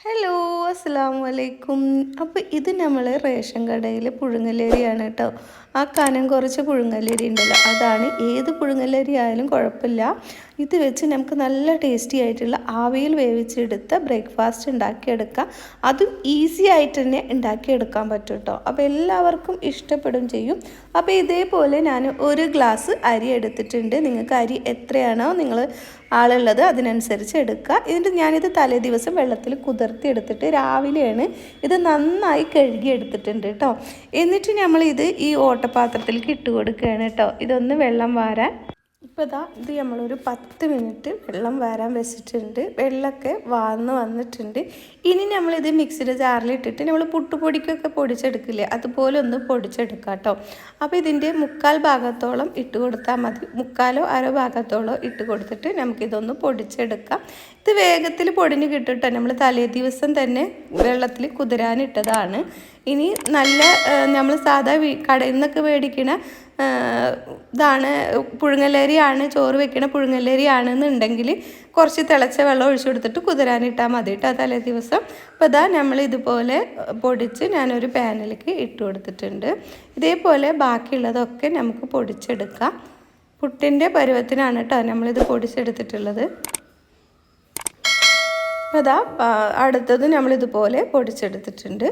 Hello, അസ്സലാമു അലൈക്കും. അപ്പോൾ ഇത് നമ്മൾ റേഷൻ കടയിൽ പുഴുങ്ങലരിയാണ് കേട്ടോ. ആ കനം കുറച്ച് പുഴുങ്ങലരി ഉണ്ടല്ലോ, അതാണ്. ഏത് പുഴുങ്ങലരി ആയാലും കുഴപ്പമില്ല. ഇത് വെച്ച് നമുക്ക് നല്ല ടേസ്റ്റി ആയിട്ടുള്ള ആവിയിൽ വേവിച്ചെടുത്ത ബ്രേക്ക്ഫാസ്റ്റ് ഉണ്ടാക്കിയെടുക്കാം. അതും ഈസി ആയിട്ട് തന്നെ ഉണ്ടാക്കിയെടുക്കാൻ പറ്റും കേട്ടോ. അപ്പോൾ എല്ലാവർക്കും ഇഷ്ടപ്പെടും ചെയ്യും. അപ്പോൾ ഇതേപോലെ ഞാൻ ഒരു ഗ്ലാസ് അരി എടുത്തിട്ടുണ്ട്. നിങ്ങൾക്ക് അരി എത്രയാണോ നിങ്ങൾ ആളുള്ളത് അതിനനുസരിച്ച് എടുക്കുക. എന്നിട്ട് ഞാനിത് തലേ ദിവസം വെള്ളത്തിൽ കുതിർത്തി എടുത്തിട്ട് രാവിലെയാണ് ഇത് നന്നായി കഴുകി എടുത്തിട്ടുണ്ട് കേട്ടോ. എന്നിട്ട് നമ്മളിത് ഈ ഓട്ടപാത്രത്തിലേക്ക് ഇട്ട് കൊടുക്കുകയാണ് കേട്ടോ. ഇതൊന്ന് വെള്ളം വാരാൻ. ഇപ്പോൾ ഇത് നമ്മളൊരു 10 മിനിറ്റ് വെള്ളം വരാൻ വെച്ചിട്ടുണ്ട്. വെള്ളമൊക്കെ വാർന്ന് വന്നിട്ടുണ്ട്. ഇനി നമ്മളിത് മിക്സിയുടെ ജാറിലിട്ടിട്ട് നമ്മൾ പുട്ടുപൊടിക്കൊക്കെ പൊടിച്ചെടുക്കില്ലേ, അതുപോലെ ഒന്ന് പൊടിച്ചെടുക്കാം കേട്ടോ. അപ്പോൾ ഇതിൻ്റെ 1/4 ഭാഗത്തോളം ഇട്ട് കൊടുത്താൽ മതി. 1/4 അര ഭാഗത്തോളം ഇട്ട് കൊടുത്തിട്ട് നമുക്കിതൊന്ന് പൊടിച്ചെടുക്കാം. ഇത് വേഗത്തിൽ പൊടിഞ്ഞ് കിട്ടും. നമ്മൾ തലേ ദിവസം തന്നെ വെള്ളത്തിൽ കുതിരാനിട്ടതാണ്. ഇനി നല്ല നമ്മൾ സാധാ കടയിൽ നിന്നൊക്കെ മേടിക്കണ ഇതാണ്, പുഴുങ്ങലരിയാണ്, ചോറ് വെക്കണ പുഴുങ്ങലരിയാണെന്നുണ്ടെങ്കിൽ കുറച്ച് തിളച്ച വെള്ളം ഒഴിച്ചു കൊടുത്തിട്ട് കുതിരാനിട്ടാൽ മതി കേട്ടോ തലേ ദിവസം. അപ്പോൾ നമ്മൾ ഇതുപോലെ പൊടിച്ച് ഞാനൊരു പാനിലേക്ക് ഇട്ട് കൊടുത്തിട്ടുണ്ട്. ഇതേപോലെ ബാക്കിയുള്ളതൊക്കെ നമുക്ക് പൊടിച്ചെടുക്കാം. പുട്ടിൻ്റെ പരുവത്തിനാണ് കേട്ടോ നമ്മളിത് പൊടിച്ചെടുത്തിട്ടുള്ളത്. അപ്പോൾ അടുത്തത് നമ്മളിതുപോലെ പൊടിച്ചെടുത്തിട്ടുണ്ട്.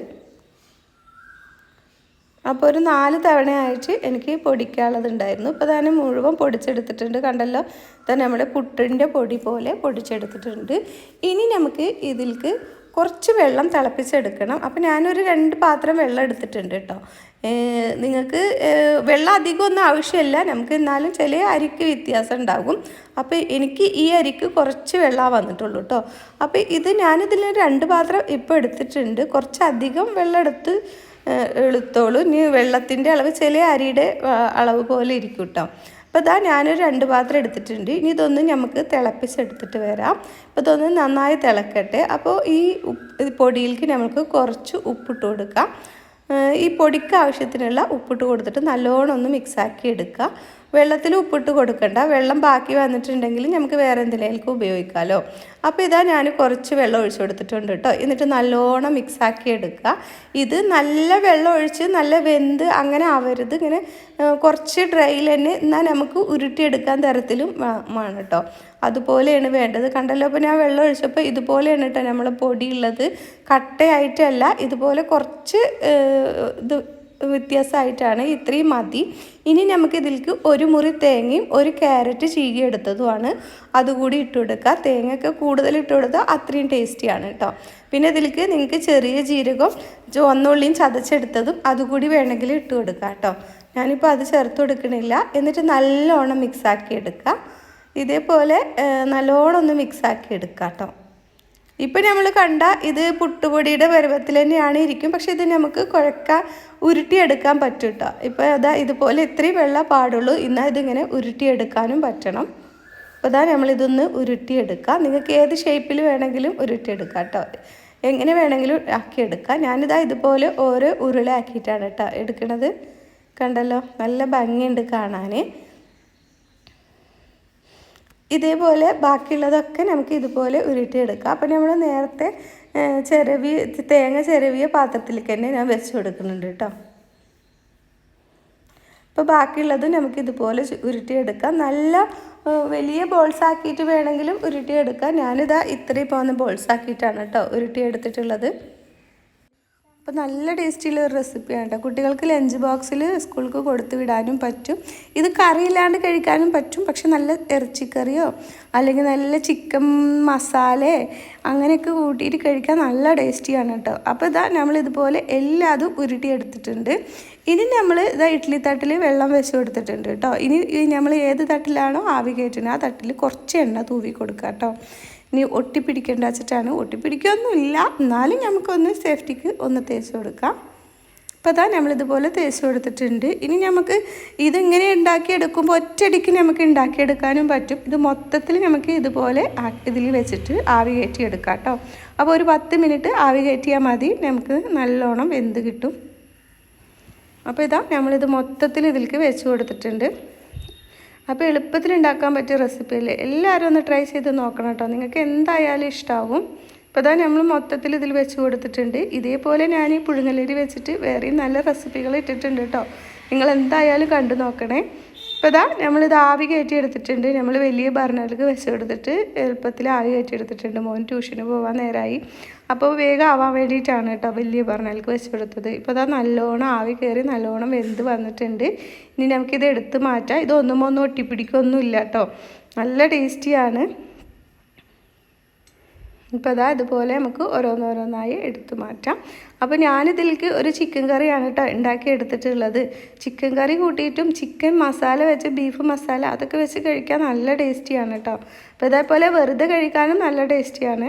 അപ്പോൾ ഒരു 4 തവണയായിട്ട് എനിക്ക് പൊടിക്കാനുള്ളതുണ്ടായിരുന്നു. ഇപ്പോൾ ഞാൻ മുഴുവൻ പൊടിച്ചെടുത്തിട്ടുണ്ട്. കണ്ടല്ലോ, നമ്മുടെ പുട്ടിൻ്റെ പൊടി പോലെ പൊടിച്ചെടുത്തിട്ടുണ്ട്. ഇനി നമുക്ക് ഇതിലേക്ക് കുറച്ച് വെള്ളം തിളപ്പിച്ചെടുക്കണം. അപ്പോൾ ഞാനൊരു 2 പാത്രം വെള്ളം എടുത്തിട്ടുണ്ട് കേട്ടോ. നിങ്ങൾക്ക് വെള്ളം അധികമൊന്നും ആവശ്യമില്ല. നമുക്ക് എന്നാലും ചില അരിക്ക് വ്യത്യാസം ഉണ്ടാകും. അപ്പോൾ എനിക്ക് ഈ അരിക്ക് കുറച്ച് വെള്ളമാണ് വന്നിട്ടുള്ളൂ കേട്ടോ. അപ്പോൾ ഞാനിതിൽ 2 പാത്രം ഇപ്പോൾ എടുത്തിട്ടുണ്ട്. കുറച്ചധികം വെള്ളം എടുത്തോളൂ. ഇനി വെള്ളത്തിൻ്റെ അളവ് ചില അരിയുടെ അളവ് പോലെ ഇരിക്കും കേട്ടോ. അപ്പോൾ ഞാനൊരു 2 പാത്രം എടുത്തിട്ടുണ്ട്. ഇനി ഇതൊന്ന് നമുക്ക് തിളപ്പിച്ചെടുത്തിട്ട് വരാം. അപ്പോൾ ഇതൊന്ന് നന്നായി തിളക്കട്ടെ. അപ്പോൾ ഈ പൊടിയിലേക്ക് നമുക്ക് കുറച്ച് ഉപ്പിട്ട് കൊടുക്കാം. ഈ പൊടിക്ക് ആവശ്യത്തിനുള്ള ഉപ്പിട്ട് കൊടുത്തിട്ട് നല്ലോണം ഒന്ന് മിക്സാക്കി എടുക്കുക. വെള്ളത്തിൽ ഉപ്പിട്ട് കൊടുക്കണ്ട. വെള്ളം ബാക്കി വന്നിട്ടുണ്ടെങ്കിൽ നമുക്ക് വേറെ എന്തിനേലും ഉപയോഗിക്കാമല്ലോ. അപ്പോൾ ഞാൻ കുറച്ച് വെള്ളം ഒഴിച്ചു കൊടുത്തിട്ടുണ്ട് കേട്ടോ. എന്നിട്ട് നല്ലോണം മിക്സാക്കി എടുക്കുക. ഇത് നല്ല വെള്ളം ഒഴിച്ച് നല്ല വെന്ത് അങ്ങനെ ആവരുത്. ഇങ്ങനെ കുറച്ച് ഡ്രൈയിൽ തന്നെ എന്നാൽ നമുക്ക് ഉരുട്ടിയെടുക്കാൻ തരത്തിലും വേണം കേട്ടോ. അതുപോലെയാണ് വേണ്ടത്. കണ്ടല്ലോ, അപ്പോൾ ഞാൻ വെള്ളം ഒഴിച്ചപ്പോൾ ഇതുപോലെയാണ് കേട്ടോ നമ്മൾ പൊടിയുള്ളത്. കട്ടയായിട്ടല്ല, ഇതുപോലെ കുറച്ച് വ്യത്യാസമായിട്ടാണ്. ഇത്രയും മതി. ഇനി നമുക്ക് ഇതിലേക്ക് 1 മുറി തേങ്ങയും 1 ക്യാരറ്റ് ചീകിയെടുത്തതുമാണ് അതുകൂടി ഇട്ട് കൊടുക്കുക. തേങ്ങയൊക്കെ കൂടുതൽ ഇട്ട് കൊടുത്താൽ അത്രയും ടേസ്റ്റിയാണ് കേട്ടോ. പിന്നെ ഇതിലേക്ക് നിങ്ങൾക്ക് ചെറിയ ജീരകം ചുവന്നുള്ളിയും ചതച്ചെടുത്തതും അതുകൂടി വേണമെങ്കിൽ ഇട്ട് കൊടുക്കുക കേട്ടോ. ഞാനിപ്പോൾ അത് ചേർത്ത് കൊടുക്കണില്ല. എന്നിട്ട് നല്ലോണം മിക്സാക്കി എടുക്കുക. ഇതേപോലെ നല്ലോണം ഒന്ന് മിക്സാക്കി എടുക്കുക കേട്ടോ. ഇപ്പം നമ്മൾ കണ്ട ഇത് പുട്ടുപൊടിയുടെ പരുവത്തിൽ തന്നെയാണ് ഇരിക്കും. പക്ഷേ ഇത് നമുക്ക് ഉരുട്ടിയെടുക്കാൻ പറ്റും കേട്ടോ. ഇപ്പോൾ ഇതുപോലെ ഇത്രയും വെള്ളം പാടുള്ളൂ. എന്നാൽ ഇതിങ്ങനെ ഉരുട്ടിയെടുക്കാനും പറ്റണം. അപ്പോൾ നമ്മളിതൊന്ന് ഉരുട്ടിയെടുക്കാം. നിങ്ങൾക്ക് ഏത് ഷേപ്പിൽ വേണമെങ്കിലും ഉരുട്ടിയെടുക്കാം കേട്ടോ. എങ്ങനെ വേണമെങ്കിലും ആക്കിയെടുക്കാം. ഇതുപോലെ ഓരോ ഉരുളയാക്കിയിട്ടാണ് കേട്ടോ എടുക്കുന്നത്. കണ്ടല്ലോ, നല്ല ഭംഗിയുണ്ട് കാണാൻ. ഇതേപോലെ ബാക്കിയുള്ളതൊക്കെ നമുക്ക് ഇതുപോലെ ഉരുട്ടിയെടുക്കാം. അപ്പോൾ നമ്മൾ നേരത്തെ തേങ്ങ ചിരവിയ പാത്രത്തിലേക്ക് തന്നെ ഞാൻ വെച്ച് കൊടുക്കുന്നുണ്ട് കേട്ടോ. അപ്പോൾ ബാക്കിയുള്ളത് നമുക്ക് ഇതുപോലെ ഉരുട്ടിയെടുക്കാം. നല്ല വലിയ ബോൾസ് ആക്കിയിട്ട് വേണമെങ്കിലും ഉരുട്ടിയെടുക്കാം. ഇത്രയും പോകുന്ന ബോൾസ് ആക്കിയിട്ടാണ് കേട്ടോ ഉരുട്ടിയെടുത്തിട്ടുള്ളത്. അപ്പോൾ നല്ല ടേസ്റ്റിയുള്ള ഒരു റെസിപ്പിയാണ് കേട്ടോ. കുട്ടികൾക്ക് ലഞ്ച് ബോക്സിൽ സ്കൂൾക്ക് കൊടുത്തു വിടാനും പറ്റും. ഇത് കറിയില്ലാണ്ട് കഴിക്കാനും പറ്റും. പക്ഷെ നല്ല ഇറച്ചിക്കറിയോ അല്ലെങ്കിൽ നല്ല ചിക്കൻ മസാല അങ്ങനെയൊക്കെ കൂട്ടിയിട്ട് കഴിക്കാൻ നല്ല ടേസ്റ്റിയാണ് കേട്ടോ. അപ്പോൾ നമ്മളിതുപോലെ എല്ലാതും ഉരുട്ടിയെടുത്തിട്ടുണ്ട്. ഇനി നമ്മൾ ഇഡ്ഡലി തട്ടിൽ വെള്ളം വെച്ച് കൊടുത്തിട്ടുണ്ട് കേട്ടോ. ഇനി നമ്മൾ ഏത് തട്ടിലാണോ ആവി കയറ്റുന്നത് ആ തട്ടിൽ കുറച്ച് എണ്ണ തൂവി കൊടുക്കുക കേട്ടോ. ഇനി ഒട്ടിപ്പിടിക്കേണ്ട വെച്ചിട്ടാണ്. ഒട്ടിപ്പിടിക്കൊന്നുമില്ല, എന്നാലും നമുക്കൊന്ന് സേഫ്റ്റിക്ക് ഒന്ന് തേച്ച് കൊടുക്കാം. അപ്പോൾ നമ്മളിതുപോലെ തേച്ച് കൊടുത്തിട്ടുണ്ട്. ഇനി നമുക്ക് ഇതിങ്ങനെ ഉണ്ടാക്കിയെടുക്കുമ്പോൾ ഒറ്റയടിക്ക് നമുക്ക് ഉണ്ടാക്കിയെടുക്കാനും പറ്റും. ഇത് മൊത്തത്തിൽ നമുക്ക് ഇതുപോലെ ഇതിൽ വെച്ചിട്ട് ആവി കയറ്റിയെടുക്കാം കേട്ടോ. അപ്പോൾ ഒരു 10 മിനിറ്റ് ആവി കയറ്റിയാൽ മതി, നമുക്ക് നല്ലോണം വെന്ത് കിട്ടും. അപ്പോൾ നമ്മളിത് മൊത്തത്തിൽ ഇതിലേക്ക് വെച്ച് കൊടുത്തിട്ടുണ്ട്. അപ്പോൾ എളുപ്പത്തിൽ ഉണ്ടാക്കാൻ പറ്റിയ റെസിപ്പി അല്ലേ. എല്ലാവരും ഒന്ന് ട്രൈ ചെയ്ത് നോക്കണം കേട്ടോ. നിങ്ങൾക്ക് എന്തായാലും ഇഷ്ടമാവും. അപ്പോൾ അതാ നമ്മൾ മൊത്തത്തിൽ ഇതിൽ വെച്ച് കൊടുത്തിട്ടുണ്ട്. ഇതേപോലെ ഞാൻ ഈ പുഴുങ്ങലരി വെച്ചിട്ട് വേറെയും നല്ല റെസിപ്പികൾ ഇട്ടിട്ടുണ്ട് കേട്ടോ. നിങ്ങൾ എന്തായാലും കണ്ടു നോക്കണേ. അപ്പോൾ ഇതാ നമ്മളിത് ആവി കയറ്റി എടുത്തിട്ടുണ്ട്. നമ്മൾ വലിയ ബർണറിലേക്ക് വെച്ച് കൊടുത്തിട്ട് എളുപ്പത്തിൽ ആവി കയറ്റി എടുത്തിട്ടുണ്ട്. മോൻ ട്യൂഷന് പോകാൻ നേരമായി, അപ്പോൾ വേഗം ആവാൻ വേണ്ടിയിട്ടാണ് കേട്ടോ വലിയ ബർണറിലേക്ക് വെച്ച് കൊടുത്തത്. ഇപ്പോൾ ഇതാ നല്ലോണം ആവി കയറി നല്ലോണം വെന്ത് വന്നിട്ടുണ്ട്. ഇനി നമുക്കിത് എടുത്ത് മാറ്റാം. ഇതൊന്നും ഒട്ടിപ്പിടിക്കൊന്നുമില്ല കേട്ടോ, നല്ല ടേസ്റ്റിയാണ്. ഇപ്പോൾ അതാ ഇതുപോലെ നമുക്ക് ഓരോന്നോരോന്നായി എടുത്തു മാറ്റാം. അപ്പോൾ ഞാനിതിലേക്ക് ഒരു ചിക്കൻ കറിയാണ് കേട്ടോ ഉണ്ടാക്കി എടുത്തിട്ടുള്ളത്. ചിക്കൻ കറി കൂട്ടിയിട്ടും ചിക്കൻ മസാല വെച്ച് ബീഫ് മസാല അതൊക്കെ വെച്ച് കഴിക്കാൻ നല്ല ടേസ്റ്റിയാണ് കേട്ടോ. അപ്പോൾ ഇതേപോലെ വെറുതെ കഴിക്കാനും നല്ല ടേസ്റ്റിയാണ്.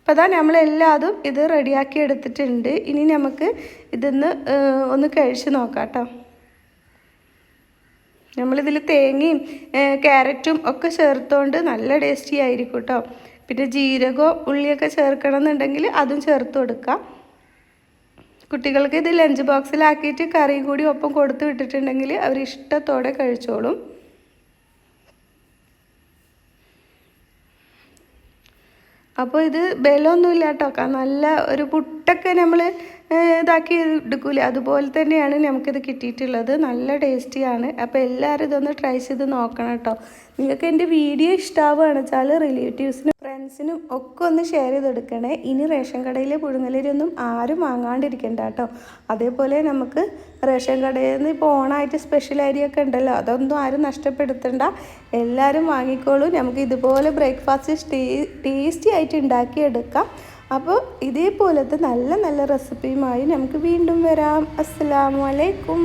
അപ്പോൾ അതാ നമ്മളെല്ലാതും ഇത് റെഡിയാക്കി എടുത്തിട്ടുണ്ട്. ഇനി നമുക്ക് ഇതിന്ന് ഒന്ന് കഴിച്ച് നോക്കാം കേട്ടോ. നമ്മളിതിൽ തേങ്ങയും ക്യാരറ്റും ഒക്കെ ചേർത്തുകൊണ്ട് നല്ല ടേസ്റ്റി ആയിരിക്കും കേട്ടോ. പിന്നെ ജീരകവും ഉള്ളിയൊക്കെ ചേർക്കണം എന്നുണ്ടെങ്കിൽ അതും ചേർത്ത് കൊടുക്കാം. കുട്ടികൾക്ക് ഇത് ലഞ്ച് ബോക്സിലാക്കിയിട്ട് കറിയും കൂടി ഒപ്പം കൊടുത്ത് വിട്ടിട്ടുണ്ടെങ്കിൽ അവർ ഇഷ്ടത്തോടെ കഴിച്ചോളും. അപ്പോൾ ഇത് ബലമൊന്നുമില്ല കേട്ടോ, നല്ല ഒരു പുട്ടൊക്കെ നമ്മൾ ഇതാക്കി എടുക്കൂലേ അതുപോലെ തന്നെയാണ് നമുക്കിത് കിട്ടിയിട്ടുള്ളത്. നല്ല ടേസ്റ്റിയാണ്. അപ്പോൾ എല്ലാവരും ഇതൊന്ന് ട്രൈ ചെയ്ത് നോക്കണം കേട്ടോ. നിങ്ങൾക്ക് എൻ്റെ വീഡിയോ ഇഷ്ടമാവുകയാണെന്ന് വെച്ചാൽ റിലേറ്റീവ്സിനും ഫ്രണ്ട്സിനും ഒക്കെ ഒന്ന് ഷെയർ ചെയ്തെടുക്കണേ. ഇനി റേഷൻ കടയിലെ പുഴുങ്ങലരി ഒന്നും ആരും വാങ്ങാണ്ടിരിക്കണ്ട കേട്ടോ. അതേപോലെ നമുക്ക് റേഷൻ കടയിൽ നിന്ന് ഇപ്പോൾ ഓണായിട്ട് സ്പെഷ്യൽ അരിയൊക്കെ ഉണ്ടല്ലോ, അതൊന്നും ആരും നഷ്ടപ്പെടുത്തണ്ട, എല്ലാവരും വാങ്ങിക്കോളൂ. നമുക്ക് ഇതുപോലെ ബ്രേക്ക്ഫാസ്റ്റ് ടേസ്റ്റി ആയിട്ട് ഉണ്ടാക്കിയെടുക്കാം. അപ്പോൾ ഇതേപോലത്തെ നല്ല നല്ല റെസിപ്പിയുമായി നമുക്ക് വീണ്ടും വരാം. അസ്സലാമു അലൈക്കും.